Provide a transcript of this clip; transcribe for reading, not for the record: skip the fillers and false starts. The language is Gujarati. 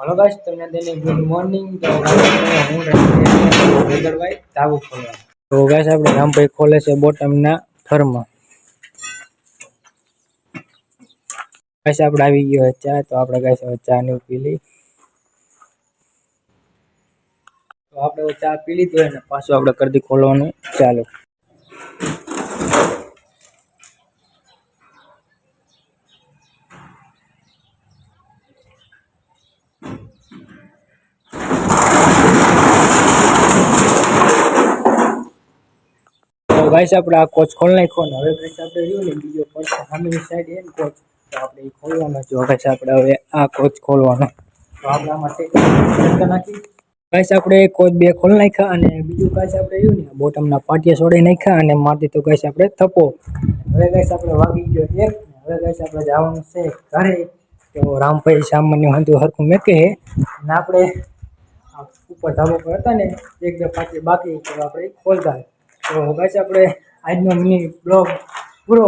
हेलो गाइस, તમને તેને ગુડ મોર્નિંગ। તો હું રેગડભાઈ ધાબુ ખોલવા તો ગાઈસ આપણે રામભાઈ ખોલે છે બોટમના ફર્મ। ગાઈસ આપણે આવી ગયો ચા, તો આપણે ગાઈસ હવે ચા ને પી લઈ। તો આપણે ચા પી લીધો અને પાછું આપણે કરી દી ખોલવાનું ચાલુ। तो गाइस આપણે આ કોચ ખોલ નાખ્યો ને હવે ગાઈસ આપણે રહ્યું ને બીજો કોચ સામેની સાઈડ એ કોચ, તો આપણે એ ખોલવાનો છે। ગાઈસ આપણે હવે આ કોચ ખોલવાનો, તો આપણે આમાં ટેક નાખી ગાઈસ આપણે કોચ બે ખોલ નાખ્યા અને બીજું ગાઈસ આપણે રહ્યું ને બોટમના પાટિયા છોડી નાખ્યા અને મારતી તો ગાઈસ આપણે થપ્પો। હવે ગાઈસ આપણે વાગી ગયો એક, હવે ગાઈસ આપણે જવાનું છે ઘરે। તો રામભાઈ સામાન્ય હંધું હરખું મેકે છે અને આપણે ઉપર ધાબા પર હતા ને એક બે પાટિયા બાકી, તો આપણે ખોલતા। તો ગાઈસ આપણે આજનો મિની બ્લોગ પૂરો।